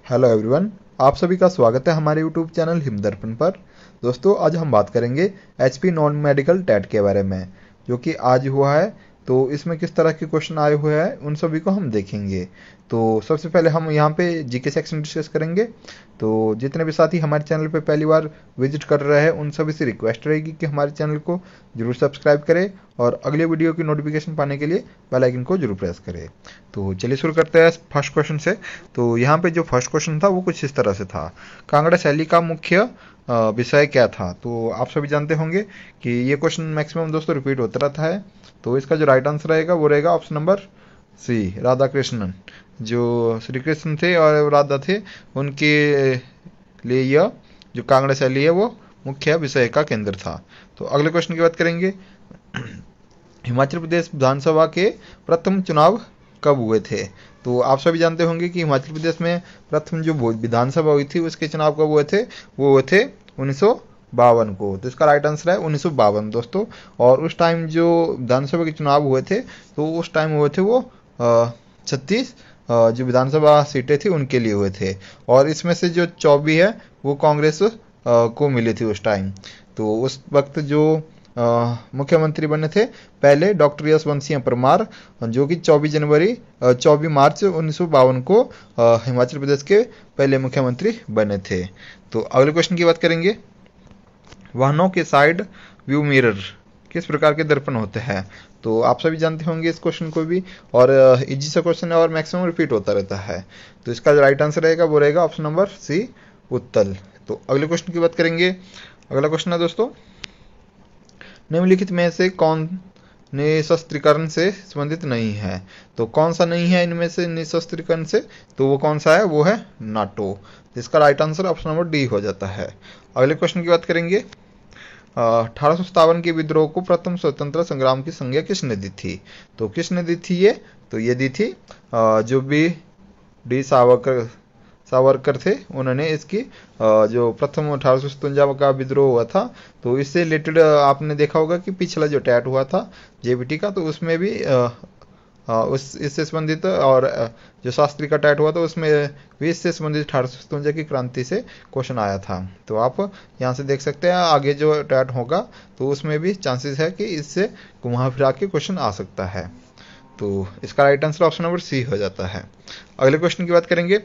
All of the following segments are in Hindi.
हेलो एवरीवन, आप सभी का स्वागत है हमारे यूट्यूब चैनल हिमदर्पण पर। दोस्तों, आज हम बात करेंगे एचपी नॉन मेडिकल टेट के बारे में, जो कि आज हुआ है। तो इसमें किस तरह के क्वेश्चन आए हुए हैं उन सभी को हम देखेंगे। तो सबसे पहले हम यहाँ पे जीके सेक्शन डिस्कस करेंगे। तो जितने भी साथी हमारे चैनल पे पहली बार विजिट कर रहे हैं उन सभी से रिक्वेस्ट रहेगी कि हमारे चैनल को जरूर सब्सक्राइब करें और अगले वीडियो की नोटिफिकेशन पाने के लिए बेल आइकन को जरूर प्रेस करें। तो चलिए शुरू करते हैं फर्स्ट क्वेश्चन से। तो यहाँ पे जो फर्स्ट क्वेश्चन था वो कुछ इस तरह से था, कांगड़ा शैली का मुख्य विषय क्या था। तो आप सभी जानते होंगे कि ये क्वेश्चन मैक्सिमम दोस्तों रिपीट होता रहता है। तो इसका जो राइट आंसर रहेगा वो रहेगा option number C, Radha Krishnan. जो श्री कृष्ण थे और राधा थे, उनके लिए यह जो कांगड़ा शैली है वो मुख्य विषय का केंद्र था। तो अगले क्वेश्चन की बात करेंगे। हिमाचल प्रदेश विधानसभा के प्रथम चुनाव कब हुए थे। तो आप सभी जानते होंगे कि हिमाचल प्रदेश में प्रथम जो विधानसभा हुई थी उसके चुनाव कब हुए थे, वो हुए थे 1952 को। तो इसका राइट आंसर है 1952 दोस्तों। और उस टाइम जो विधानसभा के चुनाव हुए थे तो उस टाइम हुए थे वो 36 जो विधानसभा सीटें थी उनके लिए हुए थे। और इसमें से जो 24 है वो कांग्रेस को मिली थी उस टाइम। तो उस वक्त जो मुख्यमंत्री बने थे पहले डॉक्टर यशवंत परमार, जो कि 24 मार्च 1952 को हिमाचल प्रदेश के पहले मुख्यमंत्री बने थे। तो अगले क्वेश्चन की बात करेंगे। वाहनों के साइड व्यू मिरर किस प्रकार के दर्पण होते हैं। तो आप सभी जानते होंगे इस क्वेश्चन को भी, और इजी सा क्वेश्चन है और मैक्सिमम रिपीट होता रहता है। तो इसका जो राइट आंसर रहेगा वो रहेगा ऑप्शन नंबर सी, उत्तल। तो अगले क्वेश्चन की बात करेंगे। अगला क्वेश्चन है दोस्तों, निम्नलिखित में से कौन निशस्त्रीकरण से संबंधित नहीं है। तो कौन सा नहीं है इनमें से निशस्त्रीकरण से, तो वो कौन सा है, वो है नाटो। इसका right answer option number D हो जाता है। अगले क्वेश्चन की बात करेंगे। 1857 के विद्रोह को प्रथम स्वतंत्रता संग्राम की संज्ञा किसने दी थी। तो किसने दी थी ये, तो ये दी थी जो भी डी सावरकर थे, उन्होंने इसकी जो प्रथम 1857 का विद्रोह हुआ था तो इससे रिलेटेड आपने देखा होगा कि पिछला जो टैट हुआ था जेबीटी का, तो उसमें भी उस इससे संबंधित, और जो शास्त्री का टैट हुआ था उसमें भी इससे संबंधित 1857 की क्रांति से क्वेश्चन आया था। तो आप यहाँ से देख सकते हैं आगे जो टैट होगा तो उसमें भी चांसेस है कि इससे घुमा फिरा के क्वेश्चन आ सकता है। तो इसका right answer option number C हो जाता है। अगले क्वेश्चन की बात करेंगे।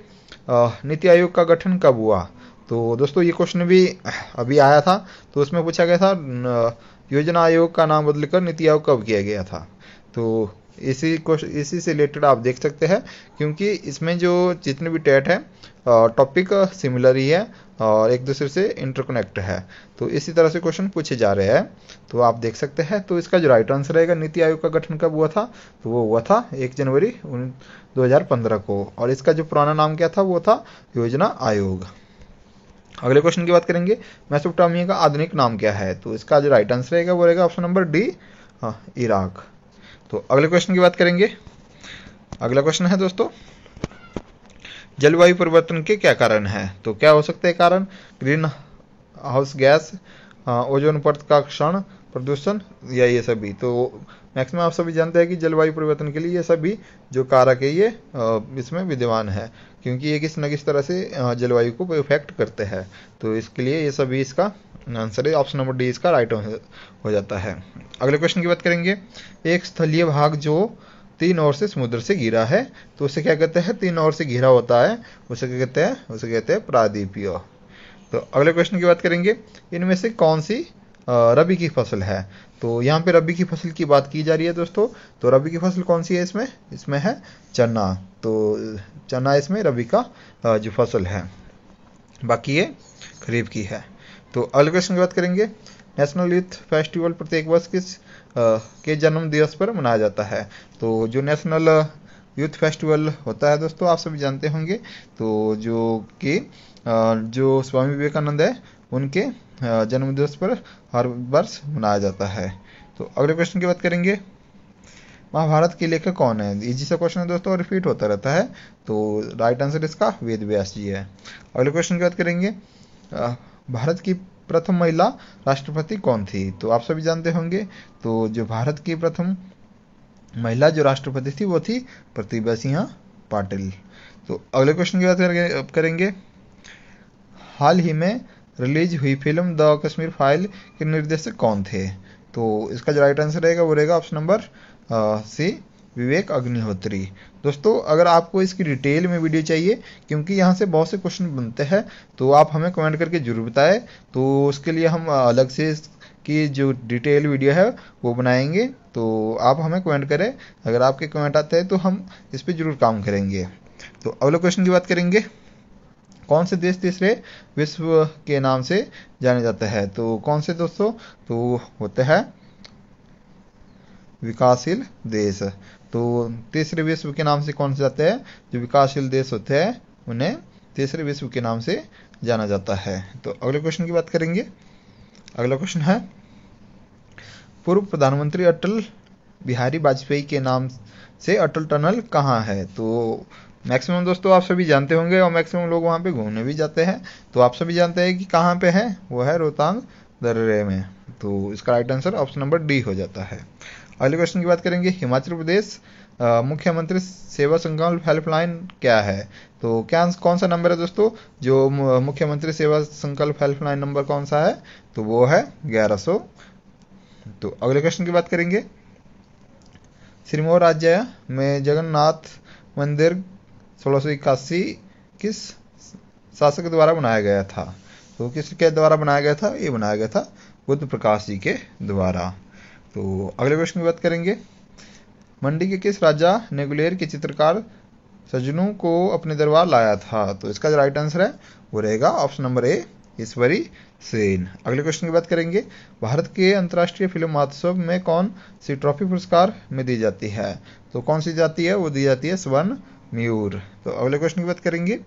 नीति आयोग का गठन कब हुआ। तो दोस्तों ये क्वेश्चन भी अभी आया था, तो उसमें पूछा गया था योजना आयोग का नाम बदलकर नीति आयोग कब किया गया था। तो इसी से रिलेटेड आप देख सकते हैं, क्योंकि इसमें जो जितने भी टेट है टॉपिक सिमिलर ही है और एक दूसरे से इंटरकनेक्ट है। तो इसी तरह से क्वेश्चन पूछे जा रहे हैं, तो आप देख सकते हैं। तो इसका जो राइट आंसर रहेगा, नीति आयोग का गठन कब हुआ था, तो वो हुआ था 1 जनवरी 2015 को। और इसका जो पुराना नाम क्या था, वो था योजना आयोग। अगले क्वेश्चन की बात करेंगे। मेसोपोटामिया का आधुनिक नाम क्या है। तो इसका जो राइट आंसर रहेगा वो रहेगा ऑप्शन नंबर डी, इराक। तो अगले क्वेश्चन की बात करेंगे। अगला क्वेश्चन है दोस्तों, जलवायु परिवर्तन के क्या कारण है। तो क्या हो सकते हैं कारण, ग्रीन हाउस गैस, ओजोन परत का क्षरण, प्रदूषण, या ये सभी। तो मैक्सिमम आप सभी जानते हैं कि जलवायु परिवर्तन के लिए ये सभी जो कारक है ये इसमें विद्यमान है, क्योंकि ये किस न किस तरह से जलवायु को इफेक्ट करते हैं। तो इसके लिए ये सभी इसका आंसर है, ऑप्शन नंबर डी इसका राइट हो जाता है। अगले क्वेश्चन की बात करेंगे। एक स्थलीय भाग जो 3 ओर से समुद्र से घिरा है, तो उसे क्या कहते हैं, 3 ओर से घिरा होता है, उसे क्या कहते हैं, उसे कहते हैं प्रादीपीय। तो अगले क्वेश्चन की बात करेंगे। इनमें से कौन सी रबी की फसल है। तो यहाँ पे रबी की फसल की बात की जा रही है दोस्तों। तो रबी की फसल कौन सी है, इसमें है चना। तो चना इसमें रबी का जो फसल है, बाकी ये खरीफ की है। तो अगले क्वेश्चन की बात करेंगे। नेशनल यूथ फेस्टिवल प्रत्येक वर्ष किस के जन्म दिवस पर मनाया जाता है। तो जो नेशनल यूथ फेस्टिवल होता है दोस्तों, आप सभी जानते होंगे। तो जो कि जो स्वामी विवेकानंद है उनके जन्म दिवस पर हर वर्ष मनाया जाता है। तो अगले क्वेश्चन की बात करेंगे। महाभारत के लेखक कौन है। इजी सा क्वेश्चन है दोस्तों और रिपीट होता रहता है। तो राइट आंसर इसका वेद व्यास जी है। अगले क्वेश्चन की बात करेंगे। भारत की प्रथम महिला राष्ट्रपति कौन थी। तो आप सभी जानते होंगे। तो जो भारत की प्रथम महिला जो राष्ट्रपति थी वो थी प्रतिभा सिंह पाटिल। तो अगले क्वेश्चन की बात करेंगे। हाल ही में रिलीज हुई फिल्म द कश्मीर फाइल के निर्देशक कौन थे? तो इसका जो राइट आंसर रहेगा वो रहेगा ऑप्शन नंबर सी, विवेक अग्निहोत्री। दोस्तों अगर आपको इसकी डिटेल में वीडियो चाहिए, क्योंकि यहाँ से बहुत से क्वेश्चन बनते हैं, तो आप हमें कमेंट करके जरूर बताएं, तो उसके लिए हम अलग से की जो डिटेल वीडियो है वो बनाएंगे। तो आप हमें कमेंट करें, अगर आपके कमेंट आते हैं तो हम इस पर जरूर काम करेंगे। तो अगले क्वेश्चन की बात करेंगे। कौन से देश तीसरे विश्व के नाम से जाने जाते हैं? तो कौन से दोस्तों? तो होते हैं विकासशील देश। तो तीसरे विश्व के नाम से कौन से जाते हैं? जो विकासशील देश होते हैं उन्हें तीसरे विश्व के नाम से जाना जाता है। तो अगले क्वेश्चन की बात करेंगे। अगला क्वेश्चन है, पूर्व प्रधानमंत्री अटल बिहारी वाजपेयी के नाम से अटल टनल कहाँ है? तो मैक्सिमम दोस्तों आप सभी जानते होंगे और मैक्सिमम लोग वहाँ पे घूमने भी जाते हैं। तो आप सभी जानते हैं कि कहाँ पे है, वो है रोहतांग दर्रे में। तो इसका right answer option number D हो जाता है। अगले क्वेश्चन की बात करेंगे। हिमाचल प्रदेश मुख्यमंत्री सेवा संकल्प हेल्पलाइन क्या है? तो क्या कौन सा नंबर है दोस्तों? जो मुख्यमंत्री सेवा संकल्प हेल्पलाइन नंबर कौन सा है? तो वो है 1100। तो अगले क्वेश्चन की बात करेंगे। सिरमौर राज्य में जगन्नाथ मंदिर 1681 किस शासक द्वारा बनाया गया था? तो किसके द्वारा बनाया गया था? ये बनाया गया था बुद्ध प्रकाश जी के द्वारा। तो अगले क्वेश्चन की बात करेंगे। मंडी के किस राजा ने गुलेर के चित्रकार सजनू को अपने दरबार लाया था? तो इसका जो राइट आंसर है वो रहेगा ऑप्शन नंबर ए, ईश्वरी सेन। अगले क्वेश्चन की बात करेंगे। भारत के अंतर्राष्ट्रीय फिल्म महोत्सव में कौन सी ट्रॉफी पुरस्कार में दी जाती है? तो कौन सी जाती है? वो दी जाती है स्वर्ण मयूर। तो अगले क्वेश्चन की बात करेंगे।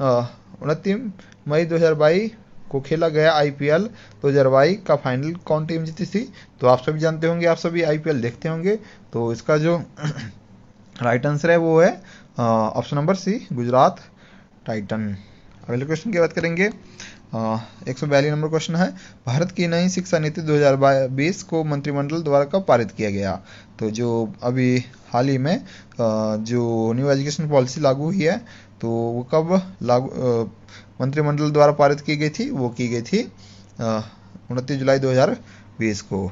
29 मई 2022 को खेला गया आईपीएल 2022 का फाइनल कौन टीम जीती थी? तो आप सभी जानते होंगे, आप सभी आईपीएल देखते होंगे। तो इसका जो राइट आंसर है वो है option number C, Gujarat Titan. अगले क्वेश्चन की बात करेंगे। 142 नंबर क्वेश्चन है, भारत की नई शिक्षा नीति 2020 को मंत्रिमंडल द्वारा कब पारित किया गया? तो जो अभी हाल ही में जो न्यू एजुकेशन पॉलिसी लागू हुई है, तो वो कब मंत्रिमंडल द्वारा पारित की गई थी? वो की गई थी 29 जुलाई 2020 को।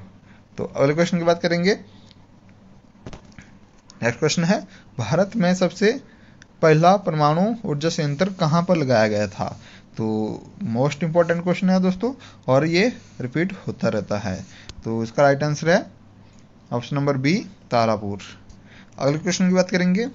तो अगले क्वेश्चन की बात करेंगे। नेक्स्ट क्वेश्चन है, भारत में सबसे पहला परमाणु ऊर्जा संयंत्र कहाँ पर लगाया गया था? तो मोस्ट इंपॉर्टेंट क्वेश्चन है दोस्तों, और ये रिपीट होता रहता है। तो इसका राइट आंसर है ऑप्शन नंबर बी, तारापुर। अगले क्वेश्चन की बात करेंगे।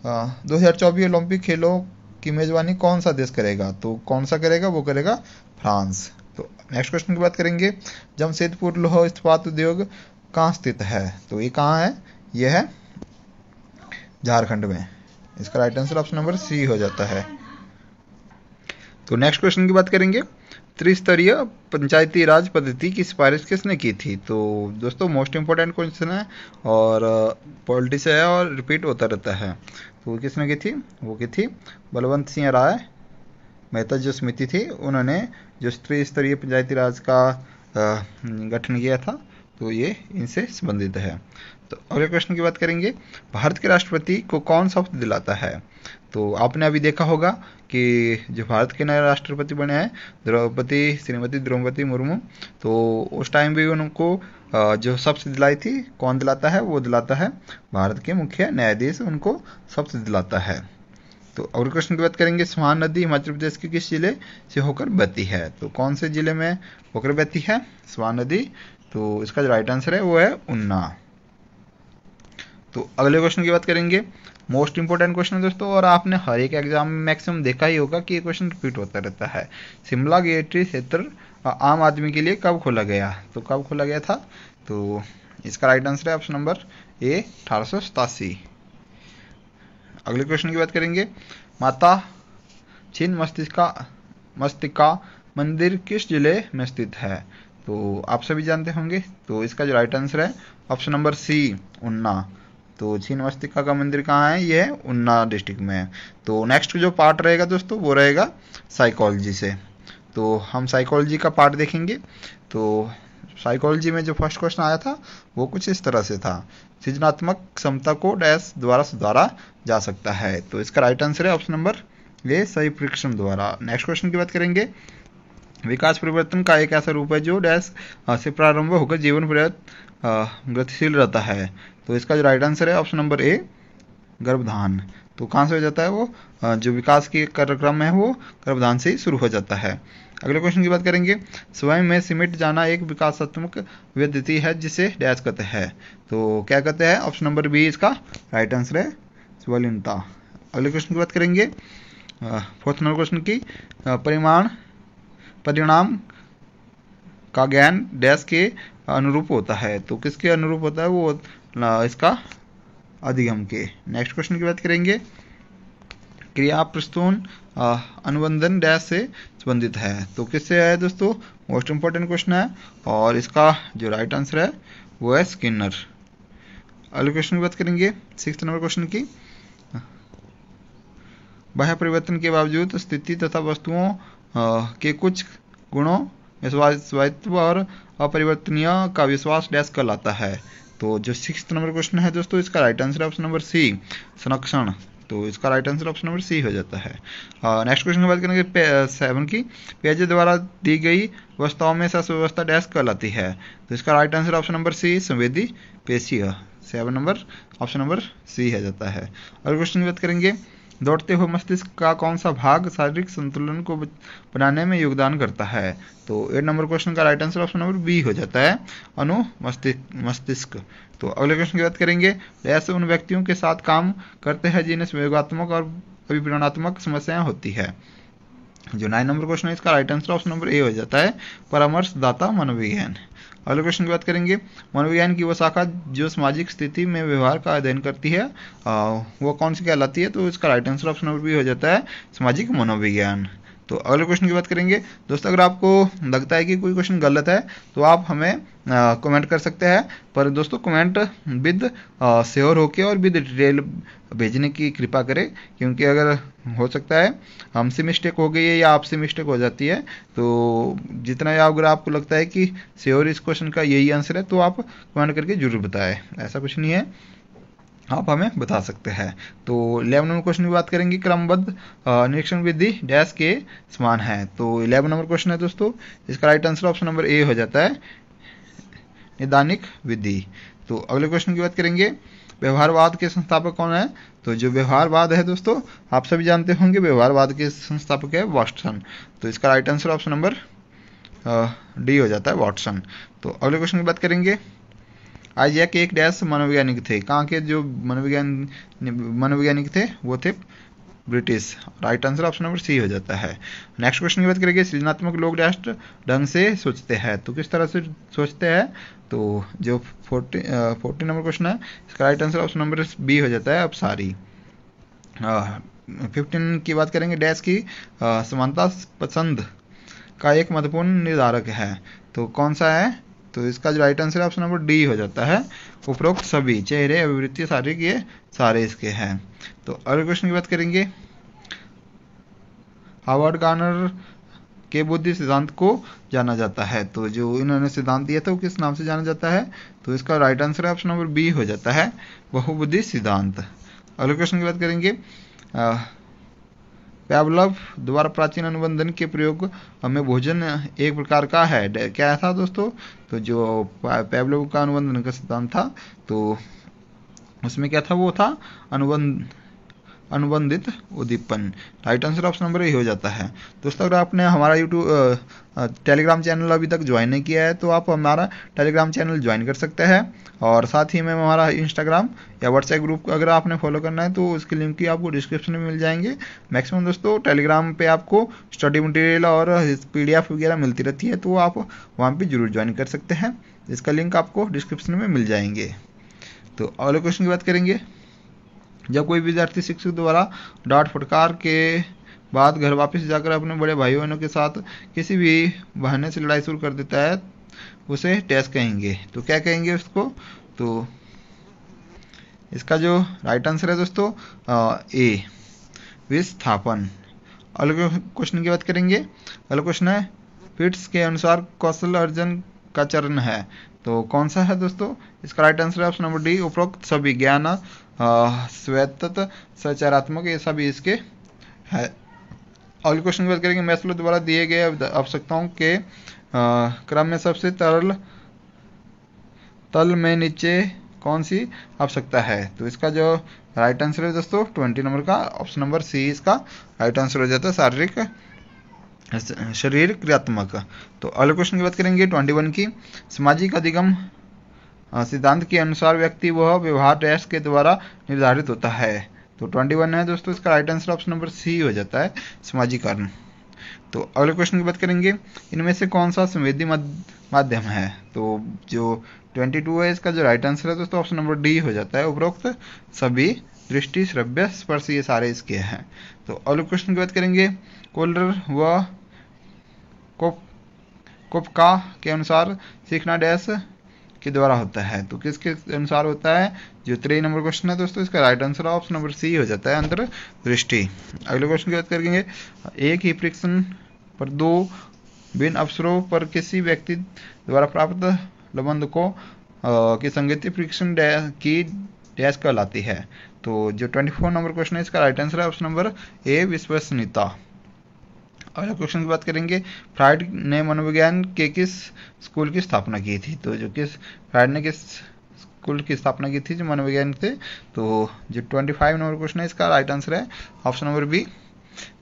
2024 ओलंपिक खेलों की मेजबानी कौन सा देश करेगा? तो कौन सा करेगा? वो करेगा फ्रांस। तो नेक्स्ट क्वेश्चन की बात करेंगे। जमशेदपुर लौह इस्पात उद्योग कहाँ स्थित है? तो ये कहाँ है? ये है झारखंड में। इसका right answer option number C हो जाता है। तो नेक्स्ट क्वेश्चन की बात करेंगे। त्रिस्तरीय पंचायती राज पद्धति की सिफारिश किसने की थी? तो दोस्तों मोस्ट इंपोर्टेंट क्वेश्चन है और पॉलिटिक्स है और रिपीट होता रहता है। तो किसने की थी? वो की थी बलवंत सिंह राय मेहता। जो समिति थी उन्होंने जो त्रिस्तरीय पंचायती राज का गठन किया था, तो ये इनसे संबंधित है। तो अगले क्वेश्चन की बात करेंगे। भारत के राष्ट्रपति को कौन शपथ दिलाता है? तो आपने अभी देखा होगा कि जो भारत के नए राष्ट्रपति बने हैं श्रीमती द्रौपदी मुर्मू, तो उस टाइम भी उनको जो शपथ दिलाई थी, कौन दिलाता है? वो दिलाता है भारत के मुख्य न्यायाधीश, उनको शपथ दिलाता है। तो अगले क्वेश्चन की बात करेंगे। स्वान नदी हिमाचल प्रदेश के किस जिले से होकर बहती है? तो कौन से जिले में होकर बहती है स्वान नदी? तो इसका जो राइट आंसर है वो है ऊना। तो अगले क्वेश्चन की बात करेंगे। मोस्ट इंपोर्टेंट क्वेश्चन है दोस्तों, और आपने हर एक एग्जाम में मैक्सिमम देखा ही होगा कि ये क्वेश्चन रिपीट होता रहता है। शिमला गेटरी क्षेत्र आम आदमी के लिए कब खोला गया? तो कब खोला गया था? तो इसका राइट आंसर है ऑप्शन नंबर ए, 1887। अगले क्वेश्चन की बात करेंगे। माता छिन्न मस्तिका मंदिर किस जिले में स्थित है? तो आप सभी जानते होंगे। तो इसका जो राइट आंसर है ऑप्शन नंबर सी, ऊना। तो छिन्न मस्तिका का मंदिर कहाँ है? ये है ऊना डिस्ट्रिक्ट में है। तो नेक्स्ट जो पार्ट रहेगा दोस्तों वो रहेगा साइकोलॉजी से। तो हम साइकोलॉजी का पार्ट देखेंगे। तो साइकोलॉजी में जो फर्स्ट क्वेश्चन आया था वो कुछ इस तरह से था, सृजनात्मक क्षमता को डैश द्वारा सुधारा जा सकता है। तो इसका राइट आंसर है ऑप्शन नंबर ए, सही परीक्षण द्वारा। नेक्स्ट क्वेश्चन की बात करेंगे, विकास परिवर्तन का एक ऐसा रूप है जो डैश से प्रारंभ होकर जीवन पर्यंत गतिशील रहता है। तो इसका जो राइट आंसर है ऑप्शन नंबर ए, गर्भधान। तो कहाँ से हो जाता है वो, जो विकास की कार्यक्रम है वो गर्भधान से ही शुरू हो जाता है। अगले क्वेश्चन की बात करेंगे, स्वयं में सिमट जाना एक विकासात्मक विद्धि है जिसे डैश कहते हैं। तो क्या कहते हैं, ऑप्शन नंबर बी इसका राइट आंसर है, स्वलीनता। अगले क्वेश्चन की बात करेंगे, फोर्थ नंबर क्वेश्चन की, परिणाम का ज्ञान डैश के अनुरूप होता है। तो किसके अनुरूप होता है वो, इसका अधिगम के। नेक्स्ट क्वेश्चन की बात करेंगे, क्रिया प्रस्तुन अनुबंधन डैश से संबंधित है। तो किससे है दोस्तों, मोस्ट इंपॉर्टेंट क्वेश्चन है और इसका जो राइट आंसर है वो है स्किनर। अगले क्वेश्चन की बात करेंगे, सिक्स्थ नंबर क्वेश्चन की, बाह्य परिवर्तन के बावजूद स्थिति तथा वस्तुओं के कुछ गुणों में स्वायत्व और अपरिवर्तनीय का विश्वास डैश कहलाता है। तो जो सिक्स्थ नंबर क्वेश्चन है दोस्तों, इसका right answer option number C, संरक्षण। तो इसका right answer option number C हो जाता है। नेक्स्ट क्वेश्चन की बात करेंगे 7 की, पेज द्वारा दी गई वस्तुओं में व्यवस्था डैश कहलाती है। तो इसका right answer option number C, संवेदी पेशीय। 7 नंबर ऑप्शन नंबर सी है जाता है। अगले क्वेश्चन की बात करेंगे, दौड़ते हुए मस्तिष्क का कौन सा भाग शारीरिक संतुलन को बनाने में योगदान करता है। तो 8 नंबर क्वेश्चन का right answer option number B हो जाता है, मस्तिष्क। तो अगले क्वेश्चन की बात करेंगे, ऐसे उन व्यक्तियों के साथ काम करते हैं जिन्हें संवेगात्मक और अभिप्रेरणात्मक समस्याएं होती है। जो 9 नंबर क्वेश्चन है, इसका right answer option number A हो जाता है, परामर्शदाता मनोविज्ञान। अगले क्वेश्चन की बात करेंगे, मनोविज्ञान की वो शाखा जो सामाजिक स्थिति में व्यवहार का अध्ययन करती है वो कौन सी कहलाती है। तो इसका right answer option number B हो जाता है, सामाजिक मनोविज्ञान। तो अगले क्वेश्चन की बात करेंगे दोस्तों, अगर आपको लगता है कि कोई क्वेश्चन गलत है तो आप हमें कमेंट कर सकते हैं, पर दोस्तों कमेंट विद श्योर होके और विद डिटेल भेजने की कृपा करें, क्योंकि अगर हो सकता है हमसे मिस्टेक हो गई है या आपसे मिस्टेक हो जाती है, तो जितना अगर आपको लगता है कि श्योर इस क्वेश्चन का यही आंसर है तो आप कमेंट करके जरूर बताएं। ऐसा कुछ नहीं है, आप हमें बता सकते हैं। तो 11 नंबर क्वेश्चन की बात करेंगे, क्रमबद्ध निरीक्षण विधि डैश के समान है। तो 11 नंबर क्वेश्चन है दोस्तों, इसका right answer option number A हो जाता है, निदानिक विधि। तो अगले क्वेश्चन की बात करेंगे, व्यवहारवाद के संस्थापक कौन है। तो जो व्यवहारवाद है दोस्तों, आप सभी जानते होंगे व्यवहारवाद के संस्थापक है वाटसन। तो इसका right answer option number D हो जाता है, वाटसन। तो अगले क्वेश्चन की बात करेंगे, आइजैक एक डैश मनोवैज्ञानिक थे। कहाँ के जो मनोवैज्ञानिक थे वो थे British. Right answer option number C हो जाता है। नेक्स्ट क्वेश्चन की बात करेंगे, सृजनात्मक लोग डैश ढंग से सोचते हैं। तो किस तरह से सोचते हैं। तो जो 40 नंबर क्वेश्चन है, इसका right answer option number B हो जाता है, अपसारी। 15 की बात करेंगे, डैश की समानता पसंद का एक महत्वपूर्ण निर्धारक है। तो कौन सा है। तो इसका जो right answer option number D हो जाता है, उपरोक्त सभी चेहरे अभिवृत्ति शारीरिक ये सारे इसके हैं। तो अगले क्वेश्चन की बात करेंगे, हार्वर्ड गार्नर के बुद्धि सिद्धांत को जाना जाता है। तो जो इन्होंने सिद्धांत दिया था वो किस नाम से जाना जाता है। तो इसका right answer option number B हो जाता है, बहुबुद्धि सिद्धांत। अगले क्वेश्चन की बात करेंगे, पैवलव द्वारा प्राचीन अनुबंधन के प्रयोग में भोजन एक प्रकार का है। क्या था दोस्तों। तो जो पैवलव का अनुबंधन का सिद्धांत था, तो उसमें क्या था, वो था अनुबंधित उद्दीपन। Right answer option number A हो जाता है। दोस्तों अगर आपने हमारा यूट्यूब टेलीग्राम चैनल अभी तक ज्वाइन नहीं किया है तो आप हमारा टेलीग्राम चैनल ज्वाइन कर सकते हैं, और साथ ही में हमारा इंस्टाग्राम या व्हाट्सएप ग्रुप अगर आपने फॉलो करना है तो उसकी लिंक की आपको डिस्क्रिप्शन में मिल जाएंगे। मैक्सिमम दोस्तों टेलीग्राम पे आपको स्टडी मटेरियल और PDF वगैरह मिलती रहती है, तो आप वहाँ पे जरूर ज्वाइन कर सकते हैं। इसका लिंक आपको डिस्क्रिप्शन में मिल जाएंगे। तो अगले क्वेश्चन की बात करेंगे, जब कोई विद्यार्थी शिक्षक द्वारा डांट फटकार के बाद घर वापस जाकर अपने बड़े भाई बहनों के साथ किसी भी बहाने से लड़ाई शुरू कर देता है, उसे टेस्ट कहेंगे। तो क्या कहेंगे उसको। तो इसका जो राइट आंसर है दोस्तों ए, विस्थापन। अगले क्वेश्चन की बात करेंगे। अगला क्वेश्चन है, पिट्स के अनुसार कौशल अर्जन का चरण है। तो कौन सा है दोस्तों? इसका राइट आंसर है ऑप्शन नंबर डी, उपरोक्त सभी। ज्ञान, स्वायत्त, सचारात्मक, ये सभी इसके है। अगले क्वेश्चन की बात करेंगे। मैस्लो द्वारा दिए गए आवश्यकताओं के क्रम में सबसे तल में नीचे कौन सी आवश्यकता है? तो इसका जो राइट आंसर है दोस्तों 20 नंबर का ऑप्शन नंबर सी इसका राइट आंसर हो जाता है, शारीरिक शरीर क्रियात्मक। तो अगले क्वेश्चन की बात करेंगे 21 की। सामाजिक अधिगम सिद्धांत के अनुसार व्यक्ति वह व्यवहार टेस्ट के द्वारा निर्धारित होता है। तो 21 है दोस्तों, इसका right answer option number C हो जाता है, समाजीकरण। तो अगले क्वेश्चन की बात करेंगे। इनमें से कौन सा संवेदी माध्यम है? तो जो 22 है इसका जो राइट आंसर है दोस्तों ऑप्शन नंबर डी हो जाता है, उपरोक्त सभी। दृष्टि, श्रव्य, स्पर्श, ये सारे इसके हैं। तो अगले क्वेश्चन की बात करेंगे। कोल्डर व कोपका के अनुसार सीखना डैश के द्वारा होता है। तो किसके अनुसार होता है? जो 3 नंबर क्वेश्चन है दोस्तों, इसका right answer option number C हो जाता है, अंतर्दृष्टि। अगले क्वेश्चन की बात करेंगे। एक ही परीक्षण पर 2 भिन्न अवसरों पर किसी व्यक्ति द्वारा प्राप्त लबंध को की संगति परीक्षण की डैश कहलाती है। तो जो 24 नंबर क्वेश्चन है इसका राइट आंसर है ऑप्शन नंबर ए, विश्वसनीयता। अगले क्वेश्चन की बात करेंगे। फ्राइड ने मनोविज्ञान के किस स्कूल की स्थापना की थी? तो फ्राइड ने किस स्कूल की स्थापना की थी जो मनोविज्ञान थे? तो जो 25 नंबर क्वेश्चन है इसका राइट आंसर है ऑप्शन नंबर बी,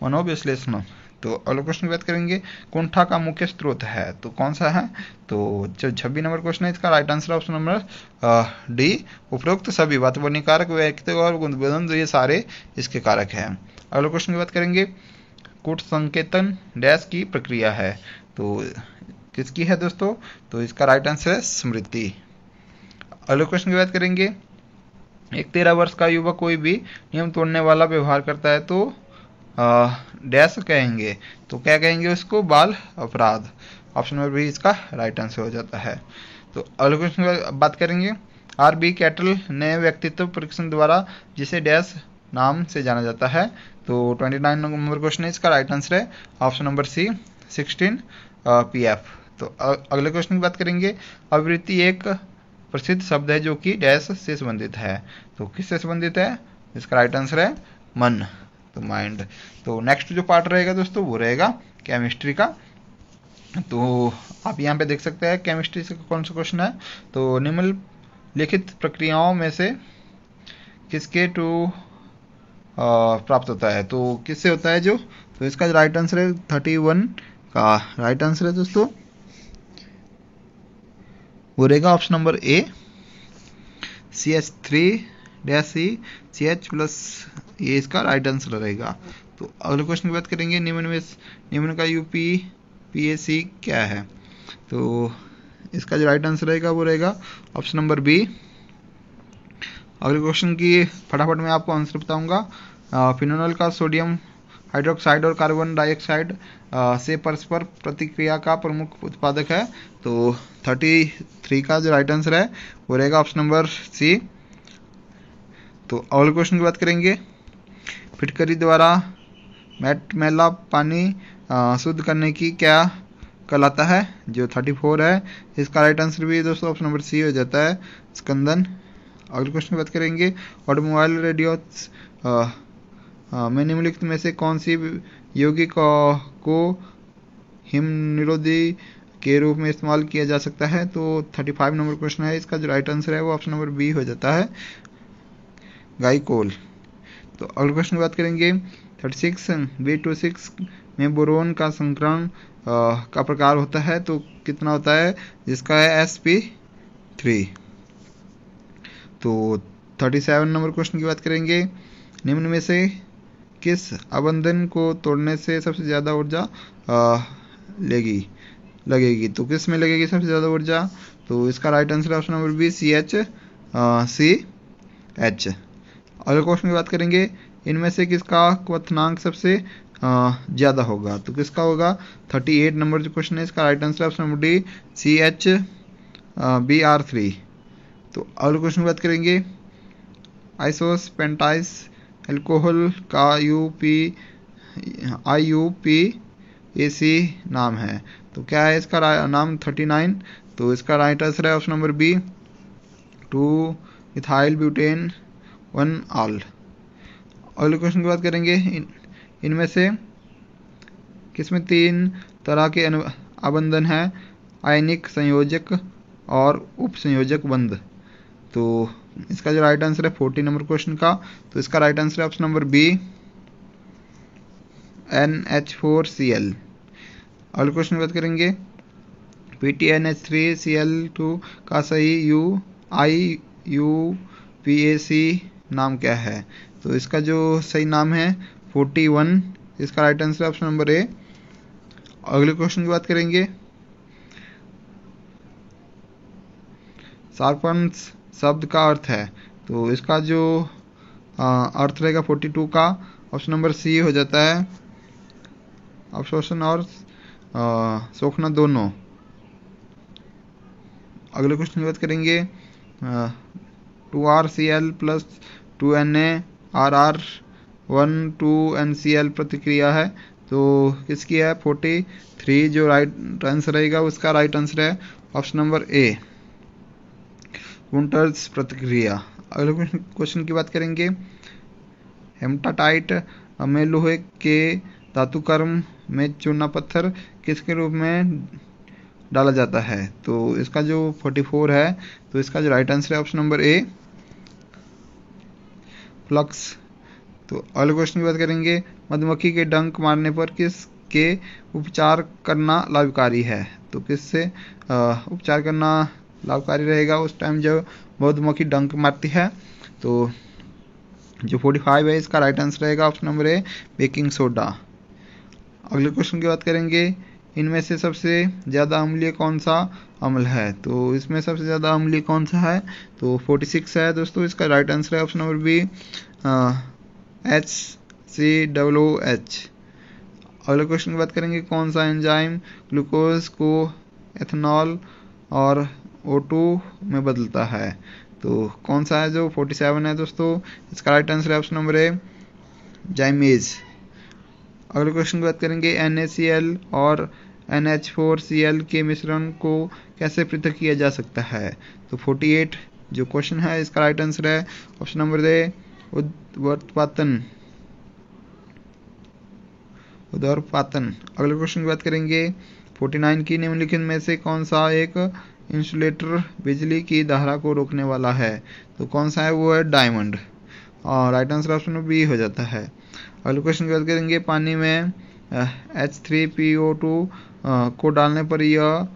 मनोविश्लेषण। तो अगले क्वेश्चन की बात करेंगे। कुंठा का मुख्य स्रोत है, तो कौन सा है? तो जो 26 नंबर क्वेश्चन है इसका right answer option number D, उपरोक्त सभी। वातावरणीय कारक, व्यक्ति और गुणबंध, ये सारे इसके कारक हैं। अगले क्वेश्चन की बात करेंगे। कूट संकेतन डैश की प्रक्रिया है, तो किसकी है दोस्तों? तो इसका राइट आंसर है स्मृति। अगले क्वेश्चन की बात करेंगे। एक 13 वर्ष का युवक कोई भी नियम तोड़ने वाला व्यवहार करता है तो डैश कहेंगे। तो क्या कहेंगे उसको? बाल अपराध। ऑप्शन नंबर बी इसका राइट आंसर हो जाता है। तो अगले क्वेश्चन की बात करेंगे। आर बी कैटल ने व्यक्तित्व परीक्षण द्वारा जिसे डैश नाम से जाना जाता है। तो 29 नंबर क्वेश्चन है इसका राइट आंसर है ऑप्शन नंबर सी, 16 पीएफ। तो अगले क्वेश्चन की बात करेंगे। आवृत्ति एक प्रसिद्ध शब्द है जो कि डैश से संबंधित है। तो किससे संबंधित है? इसका राइट आंसर है मन, तो माइंड। तो नेक्स्ट जो पार्ट रहेगा दोस्तों वो रहेगा केमिस्ट्री का। तो आप यहाँ पे देख सकते हैं केमिस्ट्री से कौन सा क्वेश्चन है। तो निम्नलिखित प्रक्रियाओं में से किसके टू प्राप्त होता है? तो किससे होता है जो? तो इसका राइट आंसर है 31 का राइट आंसर है दोस्तों, वो रहेगा option number A, CH3-CH plus, ये इसका राइट आंसर रहेगा। तो अगले क्वेश्चन की बात करेंगे। निम्न का UPPAC क्या है? तो इसका जो राइट आंसर रहेगा वो रहेगा ऑप्शन नंबर बी। अगले क्वेश्चन की फटाफट मैं आपको आंसर बताऊंगा। फिनोल का सोडियम हाइड्रोक्साइड और कार्बन डाइऑक्साइड से परस्पर प्रतिक्रिया का प्रमुख उत्पादक है। तो 33 का जो राइट आंसर है वो रहेगा ऑप्शन नंबर सी। तो अगले क्वेश्चन की बात करेंगे। फिटकरी द्वारा मैला पानी शुद्ध करने की क्या कहलाता है? जो 34 है इसका राइट आंसर भी दोस्तों ऑप्शन नंबर सी हो जाता है, स्कंदन। अगले क्वेश्चन की बात करेंगे। ऑटोमोबाइल रेडियो में निम्नलिखित में से कौन सी यौगिक को हिम निरोधी के रूप में इस्तेमाल किया जा सकता है? तो 35 नंबर क्वेश्चन है, इसका जो राइट आंसर है वो ऑप्शन नंबर बी हो जाता है, गाइकोल। तो अगले क्वेश्चन की बात करेंगे। 36 B26 में बोरोन का संकरण का प्रकार होता है, तो कितना होता है? जिसका है sp3। तो 37 नंबर क्वेश्चन की बात करेंगे। निम्न में से किस अबंधन को तोड़ने से सबसे ज़्यादा ऊर्जा लगेगी? तो किस में लगेगी सबसे ज़्यादा ऊर्जा? तो इसका right answer option number B, CH। अगले क्वेश्चन की बात करेंगे। इनमें से किसका क्वथनांक सबसे ज़्यादा होगा? तो किसका होगा? 38 नंबर जो क्वेश्चन है इसका right answer option number D, CHBr3। तो अगले क्वेश्चन की बात करेंगे। आइसोस पेंटाइस एल्कोहल का IUPAC नाम है, तो क्या है इसका नाम 39। तो इसका राइट आंसर है option number B 2 ethyl butane 1 ol. अगले क्वेश्चन की बात करेंगे, इनमें से किसमें 3 तरह के आबंधन है, आयनिक, संयोजक और उप संयोजक बंध। तो इसका जो राइट आंसर है 40 नंबर क्वेश्चन का, तो इसका राइट आंसर है ऑप्शन नंबर बी NH4Cl। अगले क्वेश्चन की बात करेंगे, PTNH3Cl2 का सही IUPAC नाम क्या है। तो इसका जो सही नाम है 41, इसका राइट आंसर है ऑप्शन नंबर ए। अगले क्वेश्चन की बात करेंगे, शार्पन्स शब्द का अर्थ है। तो इसका जो अर्थ रहेगा 42 का, ऑप्शन नंबर सी हो जाता है, अवशोषण और सोखना दोनों। अगले क्वेश्चन की बात करेंगे, 2RCl प्लस 2NaRr 1,2NCl प्रतिक्रिया है। तो किसकी है 43, जो राइट आंसर रहेगा उसका राइट आंसर है ऑप्शन नंबर ए, वुंटर्स प्रतिक्रिया। अगले क्वेश्चन की बात करेंगे, हेमटाटाइट में लोहे के धातुकर्म में चूना पत्थर किसके रूप में डाला जाता है। तो इसका जो 44 है, तो इसका जो राइट आंसर है ऑप्शन नंबर ए, फ्लक्स। तो अगले क्वेश्चन की बात करेंगे, मधुमक्खी के डंक मारने पर किसके उपचार करना लाभकारी है। तो किससे उपचार करना लाभकारी रहेगा उस टाइम जब मधुमक्खी डंक मारती है। तो जो 45 है, इसका राइट आंसर रहेगा option number A, baking soda. अगले क्वेश्चन की बात करेंगे, इनमें से सबसे ज़्यादा अम्लीय कौन सा अम्ल है। तो इसमें सबसे ज़्यादा अम्लीय कौन सा है, तो 46 है दोस्तों, इसका राइट आंसर है ऑप्शन नंबर बी, HCOOH। अगले क्वेश्चन की बात करेंगे, कौन सा एंजाइम ग्लूकोज को एथेनॉल और O2 में बदलता है। तो कौन सा है, जो 47 है दोस्तों, इसका राइट आंसर है ऑप्शन नंबर ए, जाइमेज। अगले क्वेश्चन की बात करेंगे, NaCl और NH4Cl के मिश्रण को कैसे पृथक किया जा सकता है। तो 48 जो क्वेश्चन है, इसका राइट आंसर है ऑप्शन नंबर ए, उद्वर्तपातन। अगले क्वेश्चन की बात करेंगे, 49 की निम्नलिखित में से कौन सा एक इंसुलेटर बिजली की धारा को रोकने वाला है। तो कौन सा है, वो है डायमंड, और राइट आंसर ऑप्शन बी हो जाता है। अगले क्वेश्चन की बात करेंगे, पानी में H3PO2 को डालने पर यह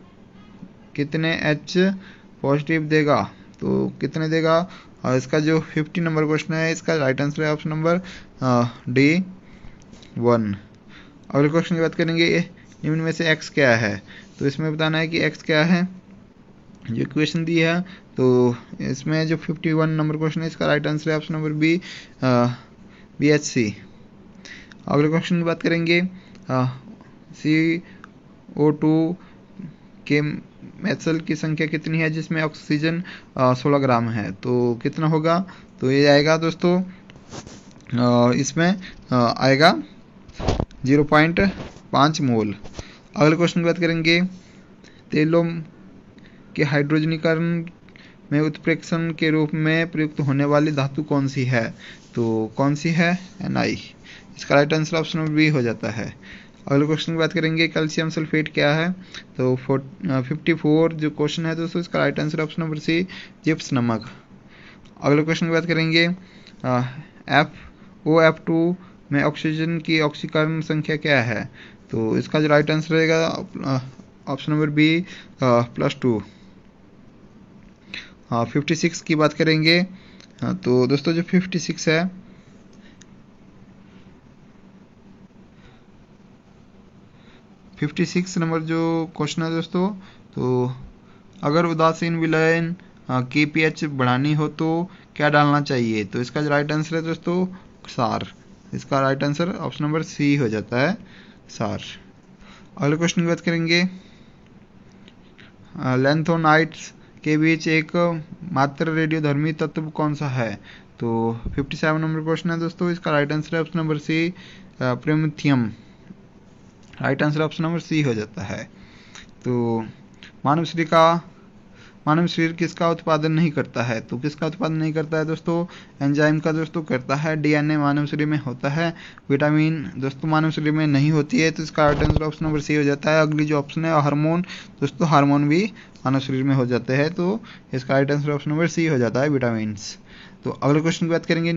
कितने H पॉजिटिव देगा। तो कितने देगा, और इसका जो 50 नंबर क्वेश्चन है, इसका राइट आंसर है ऑप्शन नंबर डी 1। अगले क्वेश्चन की बात करेंगे, निम्न में से x क्या है। तो इसमें बताना है कि x क्या है, जो इक्वेशन दी है। तो इसमें जो 51 नंबर क्वेश्चन है, इसका राइट आंसर है ऑप्शन नंबर बी, BHC। अगले क्वेश्चन की बात करेंगे, CO2 के मेथल की संख्या कितनी है जिसमें ऑक्सीजन 16 ग्राम है। तो कितना होगा, तो ये आएगा दोस्तों, इसमें आएगा 0.5 मोल। अगले क्वेश्चन की बात करेंगे, तेलों के हाइड्रोजनीकरण में उत्प्रेक्षण के रूप में प्रयुक्त होने वाली धातु कौन सी है। तो कौन सी है, Na। इसका right answer option number B हो जाता है। अगले क्वेश्चन की बात करेंगे, कैल्शियम सल्फेट क्या है। तो 54 जो क्वेश्चन है दोस्तों, इसका right answer option number C, जिप्स नमक। अगले क्वेश्चन की बात करेंगे, OF2 में ऑक्सीजन की ऑक्सीकरण संख्या क्या है। तो इसका जो राइट आंसर रहेगा ऑप्शन नंबर बी, +2। 56 की बात करेंगे, तो दोस्तों जो 56 है, नंबर जो क्वेश्चन है दोस्तों, तो अगर उदासीन विलयन की pH बढ़ानी हो तो क्या डालना चाहिए। तो इसका जो राइट आंसर है दोस्तों, सार। इसका right answer option number C हो जाता है, सार। अगले क्वेश्चन की बात करेंगे, लैंथोनाइट्स के बीच एक मात्र रेडियोधर्मी तत्व कौन सा है। तो 57 नंबर क्वेश्चन है दोस्तों, इसका राइट आंसर है option number C, promethium. Right answer option number C हो जाता है। तो मानव शरीर किसका उत्पादन नहीं करता है? तो किसका उत्पादन नहीं करता है दोस्तों? एंजाइम का दोस्तों करता है। डीएनए मानव शरीर में होता है। विटामिन दोस्तों मानव शरीर में नहीं होती है, तो इसका right answer option number C हो जाता है। अगली जो ऑप्शन है हार्मोन, दोस्तों हार्मोन भी मानव शरीर में हो जाते हैं, तो इसका right answer option number C हो जाता है, विटामिन। तो अगले क्वेश्चन की बात करेंगे।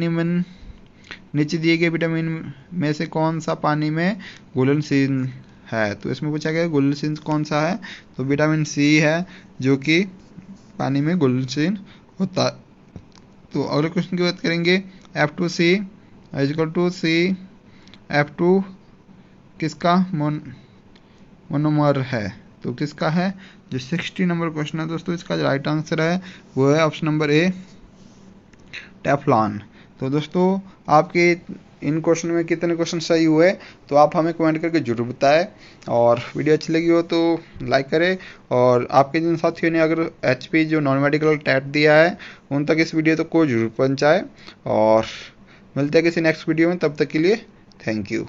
नीचे दिए गए विटामिन में से कौन सा पानी में घुलनशील है? तो इसमें पूछा गया घुलनशील कौन सा है? तो विटामिन सी है, जो कि पानी में घुलनशील होता है। तो अगले क्वेश्चन की बात करेंगे। F2C इक्वल टू CF2 किसका मोनोमर है? तो किसका है? जो 60 नंबर क्वेश्चन है दोस्तों, इसका जो राइट आंसर है वो है ऑप्शन नंबर ए, टेफ्लॉन। तो दोस्तों आपके इन क्वेश्चन में कितने क्वेश्चन सही हुए तो आप हमें कमेंट करके जरूर बताएं, और वीडियो अच्छी लगी हो तो लाइक करें, और आपके जिन साथियों ने अगर एचपी जो नॉन मेडिकल टेट दिया है उन तक इस वीडियो को जरूर पहुंचाएं, और मिलते हैं किसी नेक्स्ट वीडियो में। तब तक के लिए थैंक यू।